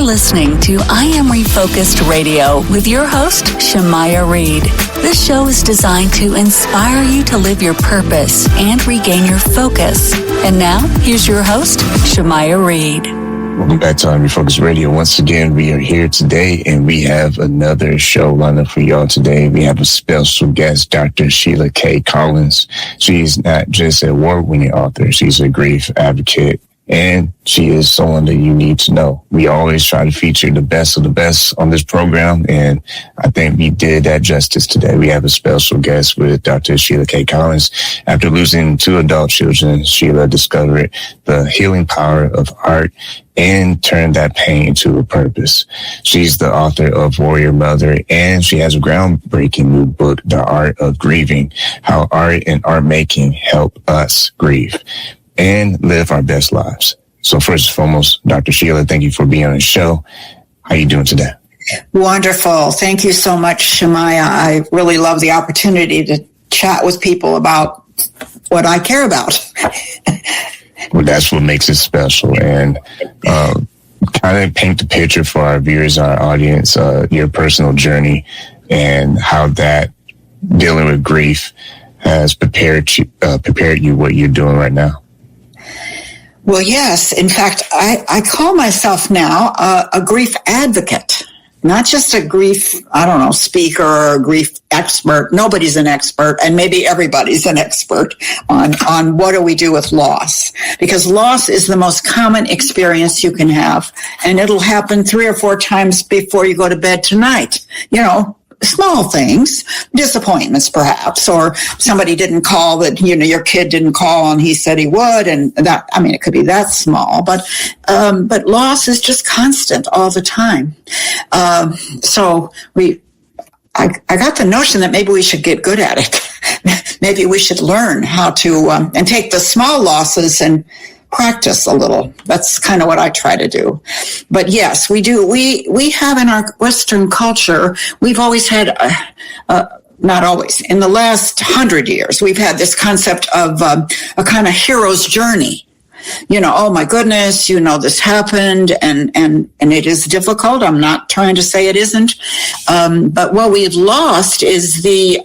listening to I Am Refocused Radio with your host, Shamaya Reed. This show is designed to inspire you to live your purpose and regain your focus. And now, here's your host, Shamaya Reed. Welcome back to I Am Refocused Radio. Once again, we are here today, and we have another show lined up for y'all today. We have a special guest, Dr. Sheila K. Collins. She's not just an award-winning author. She's a grief advocate, and she is someone that you need to know. We always try to feature the best of the best on this program, and I think we did that justice today. We have a special guest with Dr. Sheila K. Collins. After losing 2 adult children, Sheila discovered the healing power of art and turned that pain into a purpose. She's the author of Warrior Mother, and she has a groundbreaking new book, The Art of Grieving, How Art and Art Making Help Us Grieve and Live Our Best Lives. So first and foremost, Dr. Sheila, thank you for being on the show. How are you doing today? Wonderful. Thank you so much, Shamaya. I really love the opportunity to chat with people about what I care about. Well, that's what makes it special. And kind of paint the picture for our viewers, our audience, your personal journey and how that dealing with grief has prepared you what you're doing right now. Well, yes. In fact, I call myself now a grief advocate, not just a grief, speaker or a grief expert. Nobody's an expert, and maybe everybody's an expert on what do we do with loss, because loss is the most common experience you can have, and it'll happen 3 or 4 times before you go to bed tonight. Small things, disappointments perhaps, or somebody didn't call that, your kid didn't call and he said he would. And that, it could be that small, but loss is just constant all the time. So I got the notion that maybe we should get good at it. Maybe we should learn how to, and take the small losses and practice a little. That's kind of what I try to do. But yes, we do. We have in our Western culture, we've always had, not always, in the last 100 years, we've had this concept of a kind of hero's journey. Oh my goodness, this happened and it is difficult. I'm not trying to say it isn't. But what we've lost is the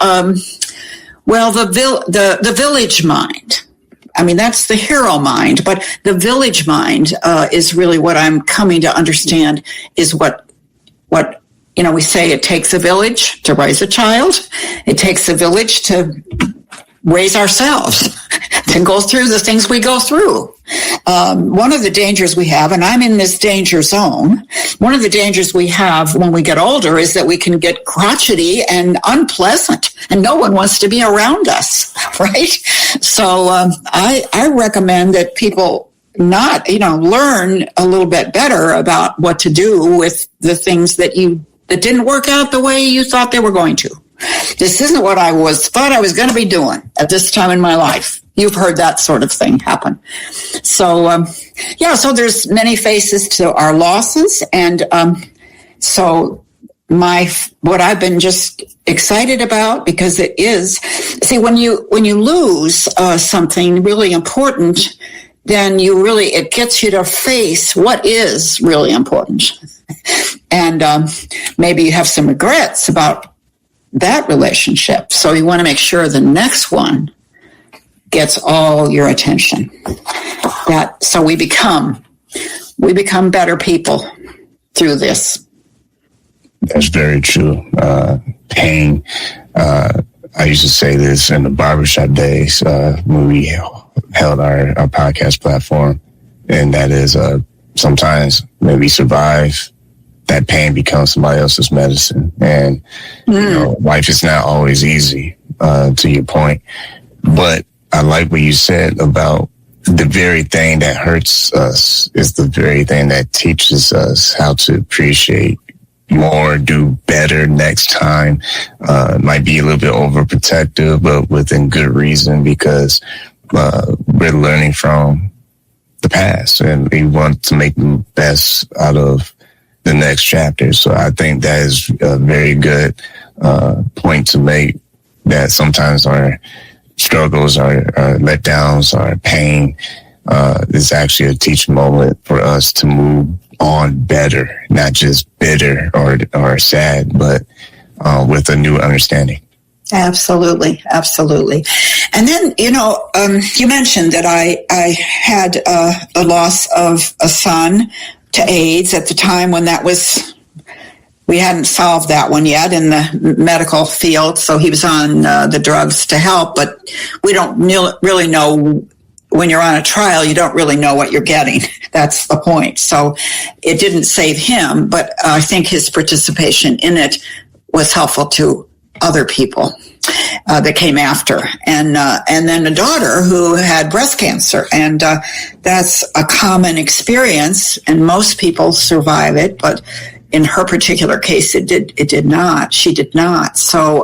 village mind. That's the hero mind, but the village mind is really what I'm coming to understand is what we say it takes a village to raise a child. It takes a village to raise ourselves, to go through the things we go through. One of the dangers we have, and I'm in this danger zone, one of the dangers we have when we get older is that we can get crotchety and unpleasant, and no one wants to be around us, right? So I recommend that people learn a little bit better about what to do with the things that didn't work out the way you thought they were going to. This isn't what I thought I was going to be doing at this time in my life. You've heard that sort of thing happen. So, so there's many faces to our losses. And so what I've been just excited about, because it is, when you lose something really important, then it gets you to face what is really important. And maybe you have some regrets about that relationship. So you want to make sure the next one gets all your attention. So we become better people through this. That's very true. Pain. I used to say this in the barbershop days when we held our podcast platform, and that is sometimes when we survive, that pain becomes somebody else's medicine. And, life is not always easy, to your point. But I like what you said about the very thing that hurts us is the very thing that teaches us how to appreciate more, do better next time. Might be a little bit overprotective, but within good reason, because we're learning from the past and we want to make the best out of the next chapter. So I think that is a very good point to make, that sometimes our struggles, our letdowns, our pain is actually a teaching moment for us to move on better, not just bitter or sad, but with a new understanding. Absolutely. And then, you mentioned that I had the loss of a son to AIDS at the time when we hadn't solved that one yet in the medical field. So he was on the drugs to help, but we don't really know. When you're on a trial, you don't really know what you're getting. That's the point. So it didn't save him, but I think his participation in it was helpful to other people that came after. And then a daughter who had breast cancer. And that's a common experience, and most people survive it, but in her particular case, it did not. She did not. So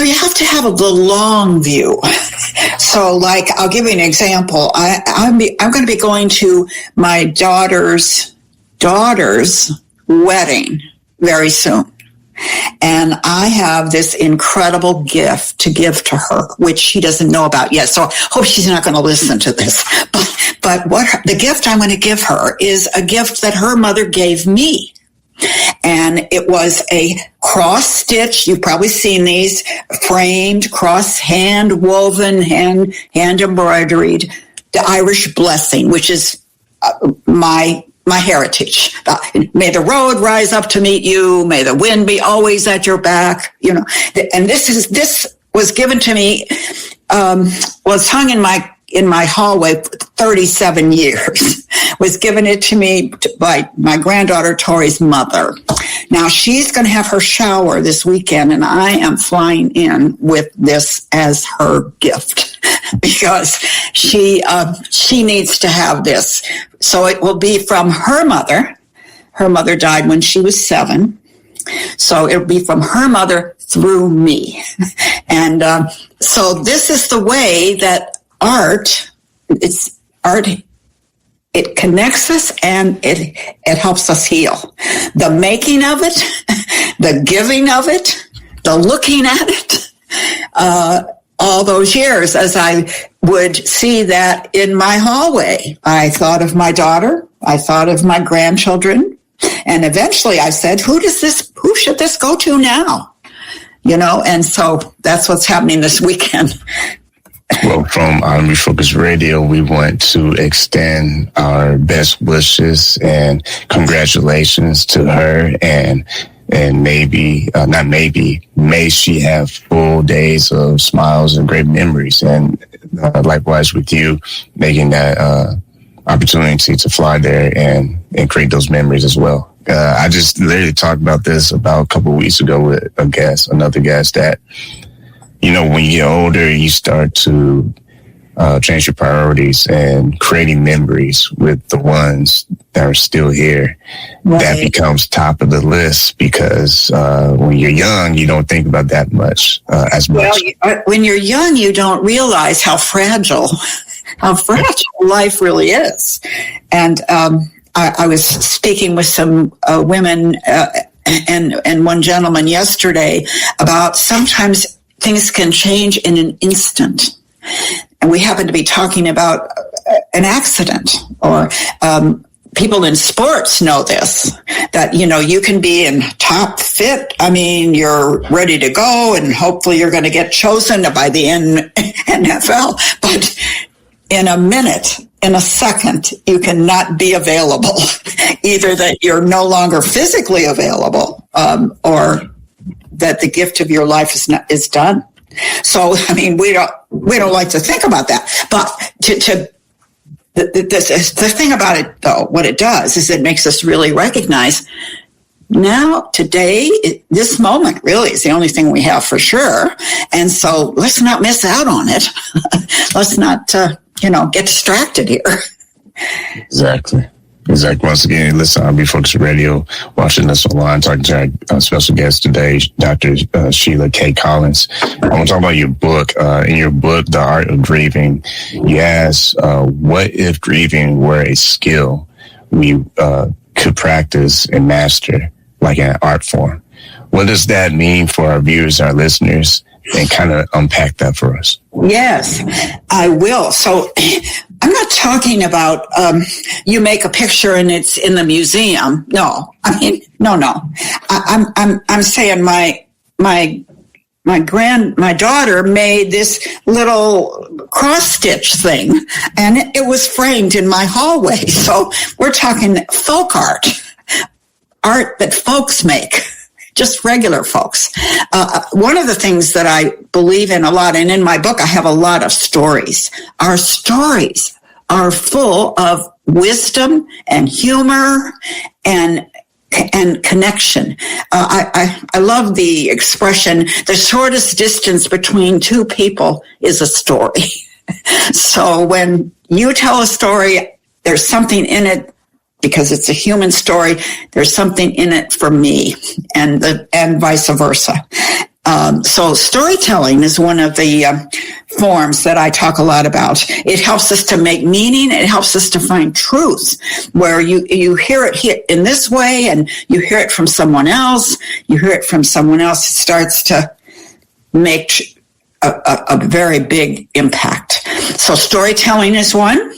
you have to have the long view. So, like, I'll give you an example. I'm going to be going to my daughter's wedding very soon. And I have this incredible gift to give to her, which she doesn't know about yet. So I hope she's not going to listen to this. But the gift I'm going to give her is a gift that her mother gave me. And it was a cross-stitch. You've probably seen these framed, hand woven, hand embroidered, the Irish blessing, which is my heritage. May the road rise up to meet you. May the wind be always at your back. And this was given to me. Was hung in my hallway for 37 years. Was given it to me by my granddaughter Tori's mother. Now she's going to have her shower this weekend, and I am flying in with this as her gift because she needs to have this. So it will be from her mother. Her mother died when she was 7. So it'll be from her mother through me. And so this is the way that art, it connects us and it helps us heal. The making of it, the giving of it, the looking at it, all those years as I would see that in my hallway. I thought of my daughter. I thought of my grandchildren. And eventually I said, who should this go to now? And so that's what's happening this weekend. Well, from Refocus Radio, we want to extend our best wishes and congratulations to her, and may she have full days of smiles and great memories, and likewise with you, making that opportunity to fly there and create those memories as well. I just literally talked about this about a couple of weeks ago with another guest, that when you get older, you start to change your priorities, and creating memories with the ones that are still here. Right. That becomes top of the list, because when you're young, you don't think about that much as much. Well, when you're young, you don't realize how fragile life really is. And I was speaking with some women and one gentleman yesterday about sometimes things can change in an instant. And we happen to be talking about an accident, or people in sports know this, that, you can be in top fit. I mean, you're ready to go, and hopefully you're going to get chosen by the NFL. But in a minute, in a second, you cannot be available. Either that you're no longer physically available, or that the gift of your life is done. So, I mean, we don't like to think about that. But the thing about it, though, what it does is it makes us really recognize now, today, this moment really is the only thing we have for sure. And so let's not miss out on it. Let's not, get distracted here. Exactly. Once again, listen on Refocus Radio, watching us online, talking to our special guest today, Dr. Sheila K. Collins. I want to talk about your book. In your book, The Art of Grieving, you ask, what if grieving were a skill we could practice and master, like an art form? What does that mean for our viewers, our listeners, and kind of unpack that for us? Yes, I will. So I'm not talking about you make a picture and it's in the museum. No, I mean, no. I'm saying my daughter made this little cross stitch thing, and it was framed in my hallway. So we're talking folk art that folks make. Just regular folks. One of the things that I believe in a lot, and in my book, I have a lot of stories. Our stories are full of wisdom and humor and connection. I love the expression, the shortest distance between two people is a story. So when you tell a story, there's something in it. Because it's a human story, there's something in it for me, and vice versa. So storytelling is one of the forms that I talk a lot about. It helps us to make meaning. It helps us to find truth, where you hear it hit in this way, and you hear it from someone else. You hear it from someone else. It starts to make a very big impact. So storytelling is one.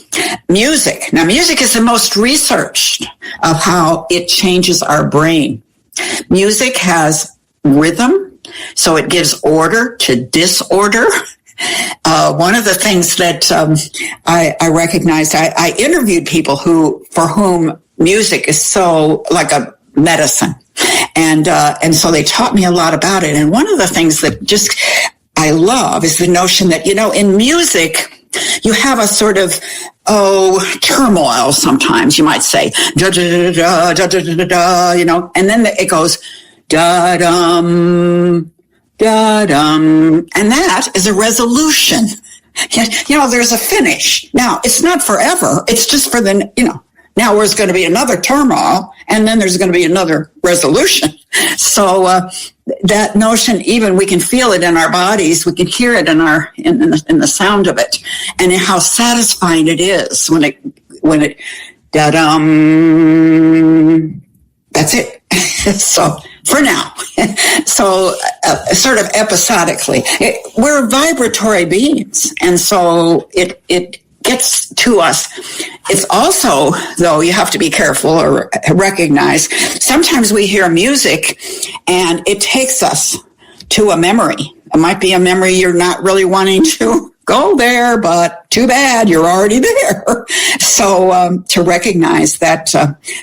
Music. Now, music is the most researched of how it changes our brain. Music has rhythm, so it gives order to disorder. One of the things that I recognized, I interviewed people for whom music is so like a medicine, and so they taught me a lot about it. And one of the things that just I love is the notion that, in music, you have a sort of, turmoil sometimes, you might say, da da da da da da da da, and then it goes, da dum, da dum, and that is a resolution. There's a finish. Now, it's not forever. It's just for now there's going to be another turmoil, and then there's going to be another resolution. So that notion, even we can feel it in our bodies, we can hear it in the sound of it, and how satisfying it is when it da-dum. That's it. So for now, so sort of episodically, we're vibratory beings, and so it gets to us. It's also, though, you have to be careful or recognize, sometimes we hear music and it takes us to a memory. It might be a memory you're not really wanting to go there, but too bad, you're already there. So to recognize that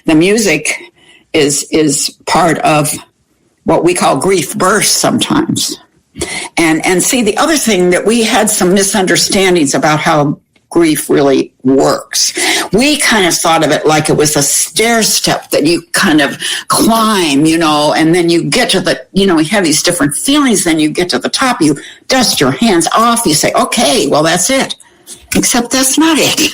the music is part of what we call grief bursts sometimes. And see, the other thing that we had some misunderstandings about how grief really works. We kind of thought of it like it was a stair step that you kind of climb, and then you get to the, you have these different feelings, then you get to the top, you dust your hands off, you say, okay, well, that's it. Except that's not it.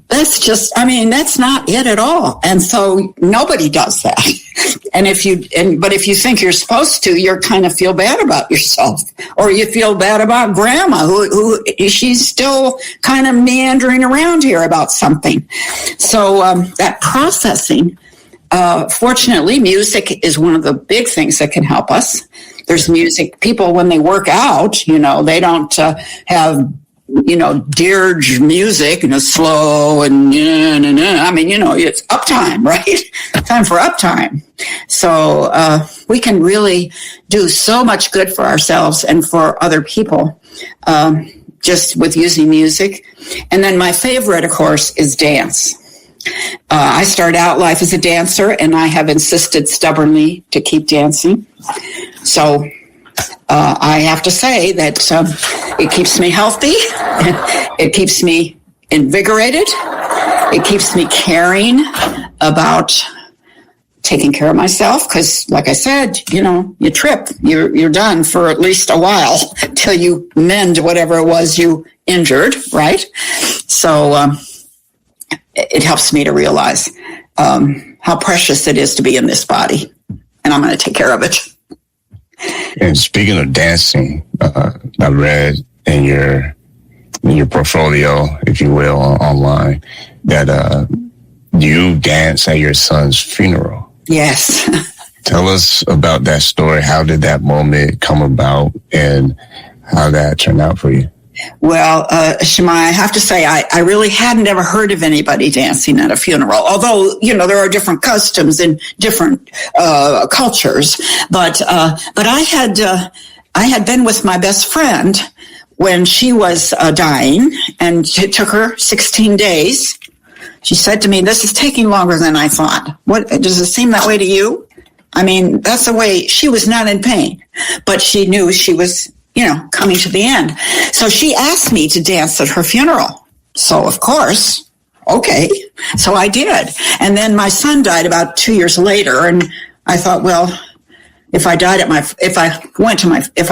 That's not it at all. And so nobody does that. But if you think you're supposed to, you're kind of feel bad about yourself, or you feel bad about grandma who she's still kind of meandering around here about something. So, that processing, fortunately, music is one of the big things that can help us. There's music, people, when they work out, they don't have dirge music, slow and it's uptime, right? Time for uptime. So we can really do so much good for ourselves and for other people just with using music. And then my favorite, of course, is dance. I started out life as a dancer, and I have insisted stubbornly to keep dancing. So I have to say that it keeps me healthy, it keeps me invigorated, it keeps me caring about taking care of myself, because like I said, you trip, you're done for at least a while till you mend whatever it was you injured, right? So it helps me to realize how precious it is to be in this body, and I'm going to take care of it. And speaking of dancing, I read in your portfolio, if you will, online, that you danced at your son's funeral. Yes. Tell us about that story. How did that moment come about, and how that turned out for you? Well, Shemai, I have to say, I really hadn't ever heard of anybody dancing at a funeral, although, there are different customs in different cultures. But I had been with my best friend when she was dying, and it took her 16 days. She said to me, "This is taking longer than I thought." What, does it seem that way to you? I mean, that's the way. She was not in pain, but she knew she was, coming to the end. So she asked me to dance at her funeral. So, of course, okay. So I did. And then my son died about 2 years later. And I thought, well, if I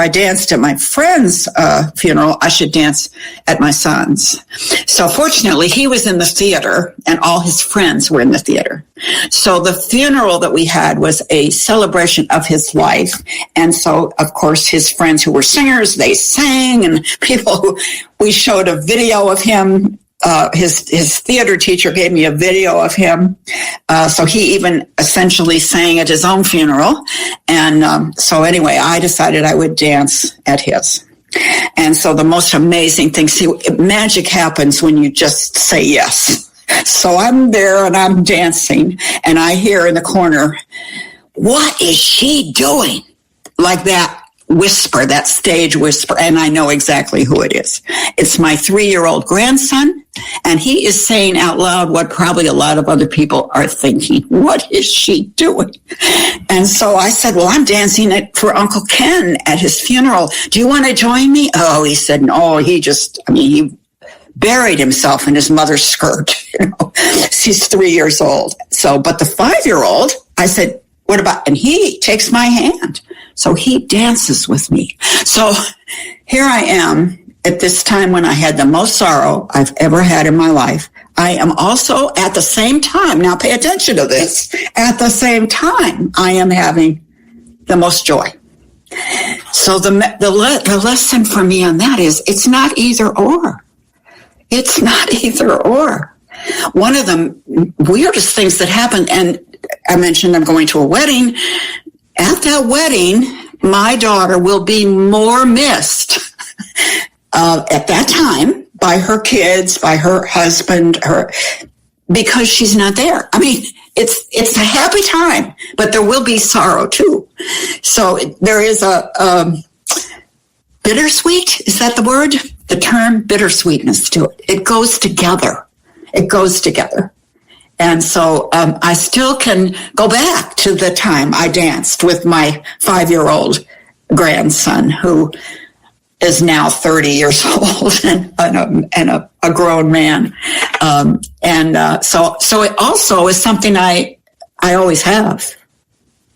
danced at my friend's funeral, I should dance at my son's. So fortunately, he was in the theater and all his friends were in the theater. So the funeral that we had was a celebration of his life. And so, of course, his friends who were singers, they sang, and we showed a video of him. His theater teacher gave me a video of him. So he even essentially sang at his own funeral. And so anyway, I decided I would dance at his. And so the most amazing thing, magic happens when you just say yes. So I'm there and I'm dancing, and I hear in the corner, "What is she doing?" Like that whisper, that stage whisper, and I know exactly who it is. It's my 3-year-old grandson, and he is saying out loud what probably a lot of other people are thinking. What is she doing? And so I said, "Well, I'm dancing for Uncle Ken at his funeral. Do you want to join me?" Oh, he said, no, he buried himself in his mother's skirt. He's 3 years old. So, but the 5-year-old, I said, "What about?" And he takes my hand. So he dances with me. So here I am at this time when I had the most sorrow I've ever had in my life. I am also at the same time, now pay attention to this, at the same time I am having the most joy. So the lesson for me on that is it's not either or. It's not either or. One of the weirdest things that happened, and I mentioned I'm going to a wedding. At that wedding, my daughter will be more missed at that time by her kids, by her husband, because she's not there. I mean, it's a happy time, but there will be sorrow too. So there is a bittersweet. Is that the word? The term bittersweetness to it. It goes together. It goes together. And so I still can go back to the time I danced with my 5-year-old grandson, who is now 30 years old and a grown man. So it also is something I always have.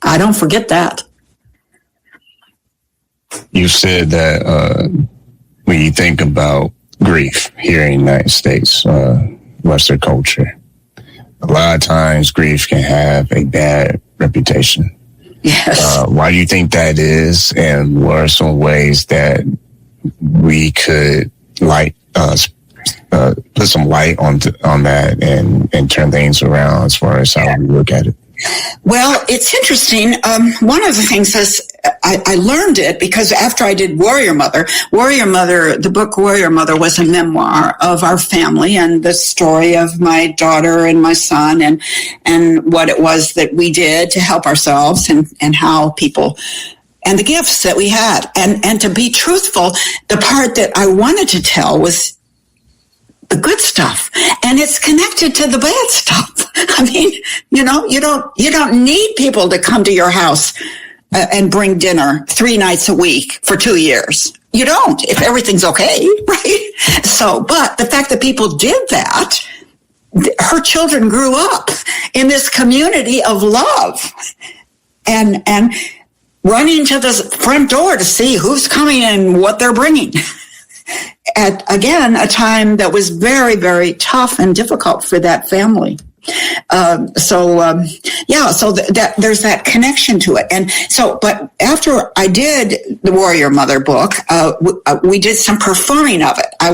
I don't forget that. You said that when you think about grief here in the United States, Western culture, a lot of times grief can have a bad reputation. Yes. Why do you think that is? And what are some ways that we could put some light on that and turn things around as far as how we look at it? Well, it's interesting. One of the things is I learned it because after I did Warrior Mother, the book Warrior Mother was a memoir of our family and the story of my daughter and my son and what it was that we did to help ourselves and how people and the gifts that we had. And to be truthful, the part that I wanted to tell was the good stuff, and it's connected to the bad stuff. I mean, you don't need people to come to your house and bring dinner 3 nights a week for 2 years. You don't, if everything's okay, right? So, but the fact that people did that, her children grew up in this community of love and running to the front door to see who's coming and what they're bringing. At, again, a time that was very, very tough and difficult for that family. So there's that connection to it. And so, but after I did the Warrior Mother book, we did some performing of it. I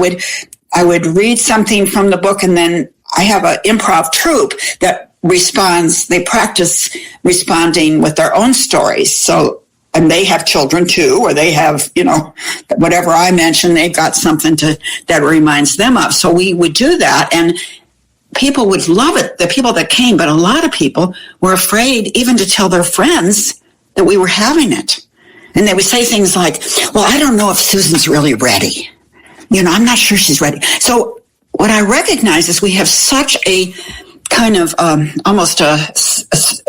would read something from the book, and then I have an improv troupe that responds. They practice responding with their own stories. So and they have children too, or they have, whatever I mentioned, they've got something that reminds them of. So we would do that, and people would love it, the people that came, but a lot of people were afraid even to tell their friends that we were having it. And they would say things like, well, I don't know if Susan's really ready. I'm not sure she's ready. So what I recognize is we have such a kind of almost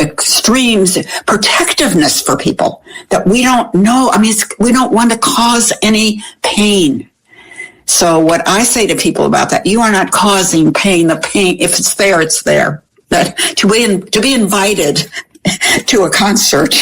extreme protectiveness for people that we don't know. I mean, we don't want to cause any pain. So what I say to people about that, you are not causing pain. The pain, if it's there, it's there. That to be invited to a concert,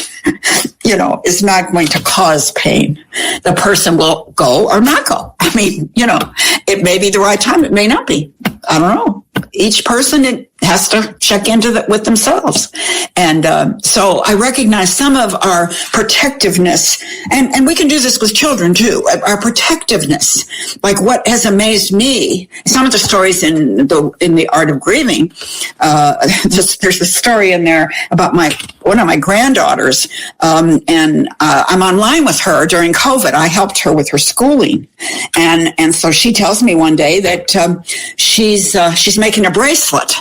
is not going to cause pain. The person will go or not go. I mean, it may be the right time. It may not be. I don't know. Each person has to check into with themselves. And so I recognize some of our protectiveness, and we can do this with children too, our protectiveness. Like what has amazed me, some of the stories in the Art of Grieving, there's a story in there about one of my granddaughters, and I'm online with her during COVID. I helped her with her schooling. And so she tells me one day that she's making a bracelet,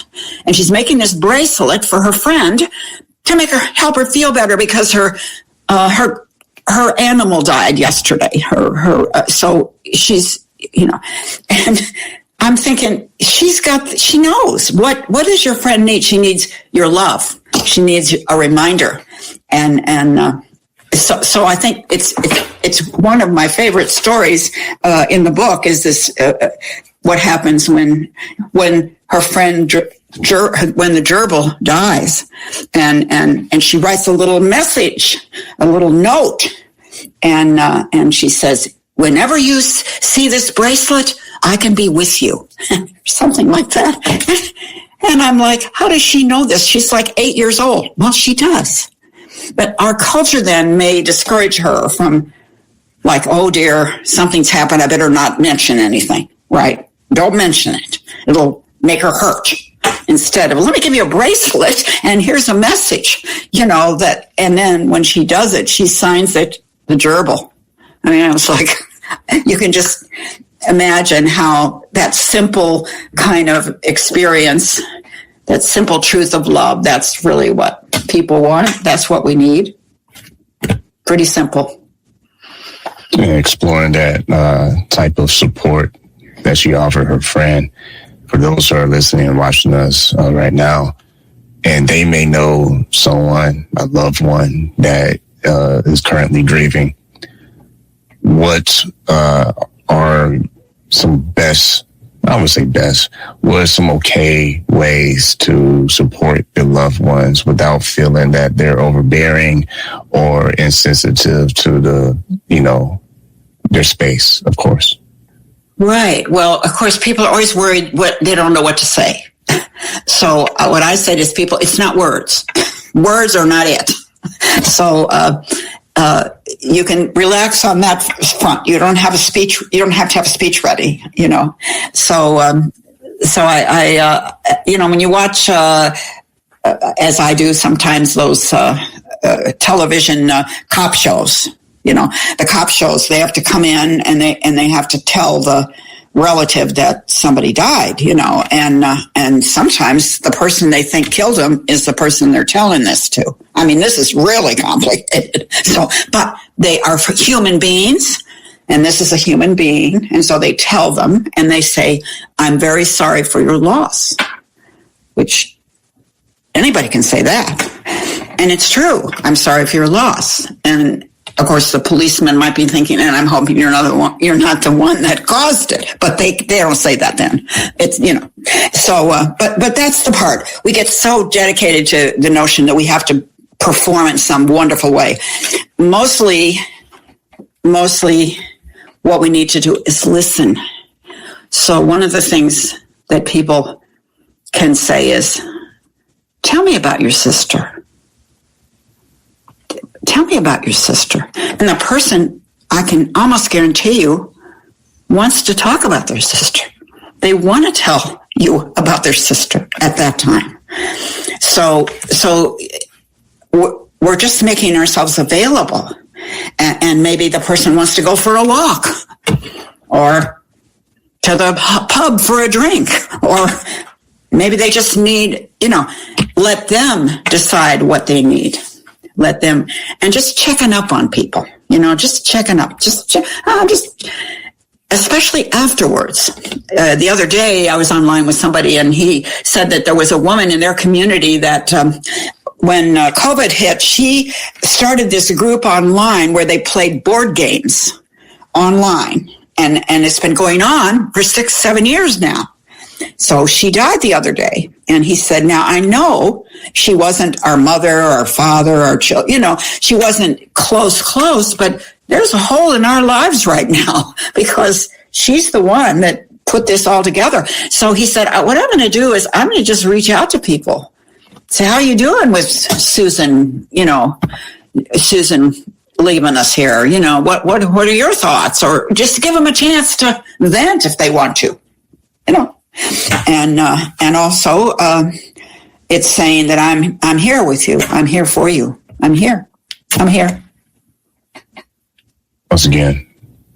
and she's making this bracelet for her friend to help her feel better because her animal died yesterday. So she's, and I'm thinking she knows what does your friend need? She needs your love. She needs a reminder. So I think it's one of my favorite stories in the book is this what happens when her friend when the gerbil dies, and she writes a little message, a little note, and she says, whenever you see this bracelet, I can be with you, something like that. And I'm like, how does she know this? She's like 8 years old. Well, she does. But our culture then may discourage her from like, oh dear, something's happened. I better not mention anything, right? Don't mention it. It'll make her hurt. Instead of, let me give you a bracelet and here's a message, and then when she does it, she signs it, the gerbil. I mean, I was like, you can just imagine how that simple kind of experience, that simple truth of love, that's really what people want. That's what we need. Pretty simple. And exploring that type of support that she offered her friend, for those who are listening and watching us right now, and they may know someone, a loved one that is currently grieving, what are some best, I would say best, what are some okay ways to support your loved ones without feeling that they're overbearing or insensitive to their space, of course? Right. Well, of course, people are always worried they don't know what to say. So what I say to people, it's not words. Words are not it. So you can relax on that front. You don't have a speech. You don't have to have a speech ready. So I when you watch, as I do sometimes, those television cop shows. The cop shows, they have to come in and they have to tell the relative that somebody died, and sometimes the person they think killed him is the person they're telling this to. I mean, this is really complicated. But they are human beings, and this is a human being. And so they tell them and they say, I'm very sorry for your loss, which anybody can say that. And it's true. I'm sorry for your loss. And of course, the policeman might be thinking, and I'm hoping you're not the one that caused it. But they don't say that then. It's, So, but that's the part. We get so dedicated to the notion that we have to perform in some wonderful way. Mostly what we need to do is listen. So one of the things that people can say is, tell me about your sister. Tell me about your sister. And the person, I can almost guarantee you, wants to talk about their sister. They want to tell you about their sister at that time. So we're just making ourselves available. and maybe the person wants to go for a walk or to the pub for a drink, or maybe they just need, let them decide what they need. Let them, and just checking up on people, just checking up, especially afterwards. The other day I was online with somebody and he said that there was a woman in their community that, when COVID hit, she started this group online where they played board games online. And it's been going on for 6-7 years now. So she died the other day. And he said, now I know she wasn't our mother or father or child, she wasn't close, but there's a hole in our lives right now because she's the one that put this all together. So he said, what I'm going to do is I'm going to just reach out to people. Say, how are you doing with Susan, Susan leaving us here? What are your thoughts? Or just give them a chance to vent if they want to, And also, it's saying that I'm here with you. I'm here for you. I'm here. Once again,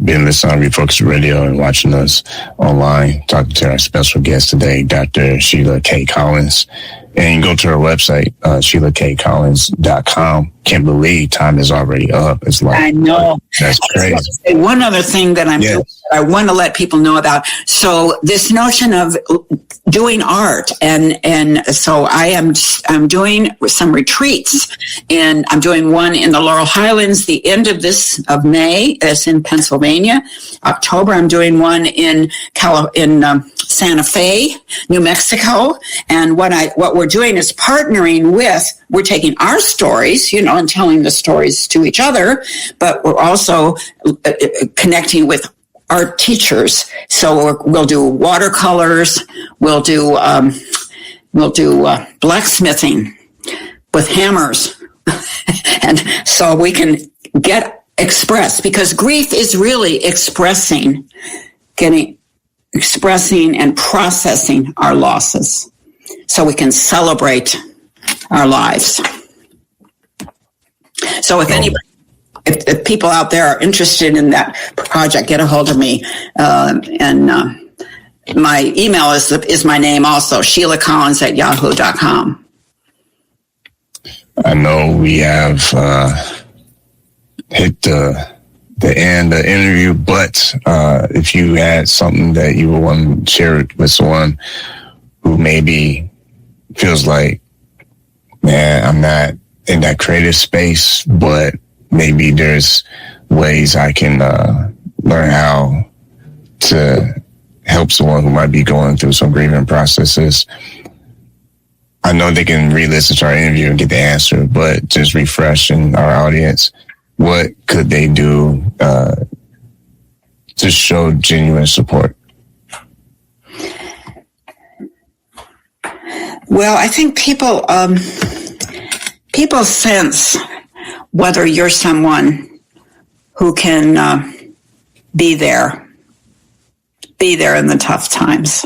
being listening on Refocus Radio and watching us online, talking to our special guest today, Dr. Sheila K. Collins. And you can go to her website, SheilaKCollins.com. Can't believe time is already up. It's like, I know. That's crazy. One other thing that I want to let people know about. So this notion of doing art, and so I'm doing some retreats, and I'm doing one in the Laurel Highlands the end of May. That's in Pennsylvania. October, I'm doing one in Santa Fe, New Mexico. And what we're doing is partnering with, we're taking our stories, and telling the stories to each other, but we're also connecting with art teachers. So we'll do watercolors, we'll do blacksmithing with hammers. And so we can express, because grief is really expressing and processing our losses so we can celebrate our lives. So if people out there are interested in that project, get a hold of me. My email is my name also, SheilaKollins@yahoo.com. I know we have hit the end of the interview, but if you had something that you would want to share with someone who maybe feels like, man, I'm not in that creative space, but maybe there's ways I can learn how to help someone who might be going through some grieving processes. I know they can re-listen to our interview and get the answer, but just refreshing our audience, what could they do to show genuine support? Well, I think people sense whether you're someone who can be there in the tough times.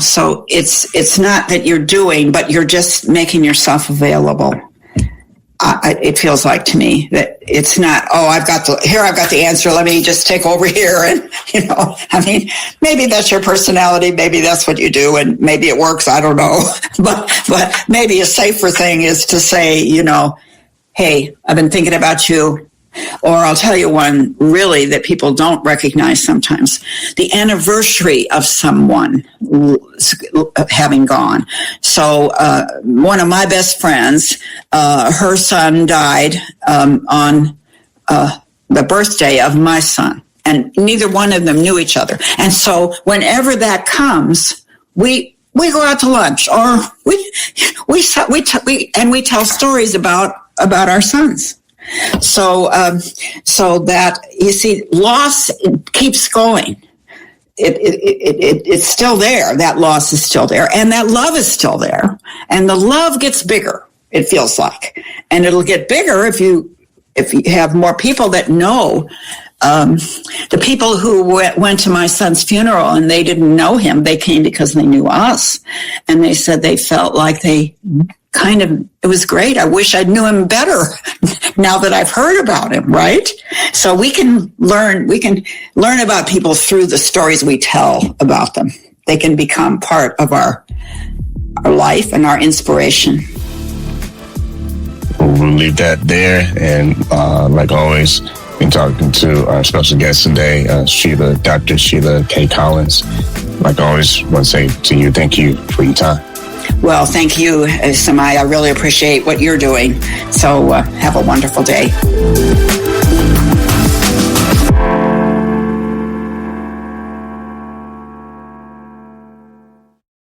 So it's not that you're doing, but you're just making yourself available. It feels like to me that it's not, I've got the answer. Let me just take over here. And, maybe that's your personality. Maybe that's what you do. And maybe it works. I don't know. But maybe a safer thing is to say, hey, I've been thinking about you. Or I'll tell you one really that people don't recognize sometimes. The anniversary of someone having gone. So one of my best friends, her son died on the birthday of my son. And neither one of them knew each other. And so whenever that comes, we go out to lunch, or we tell stories about our sons. So that, you see, loss keeps going. It's still there. That loss is still there, and that love is still there. And the love gets bigger, it feels like, and it'll get bigger if you have more people that know. The people who went to my son's funeral and they didn't know him, they came because they knew us, and they said they felt like they it was great. I wish I knew him better now that I've heard about him, right? So we can learn about people through the stories we tell about them. They can become part of our life and our inspiration. We'll leave that there. And like always, been talking to our special guest today, Dr. Sheila K. Collins. Like always, want to say to you, thank you for your time. Well, thank you, Samaya. I really appreciate what you're doing. So have a wonderful day.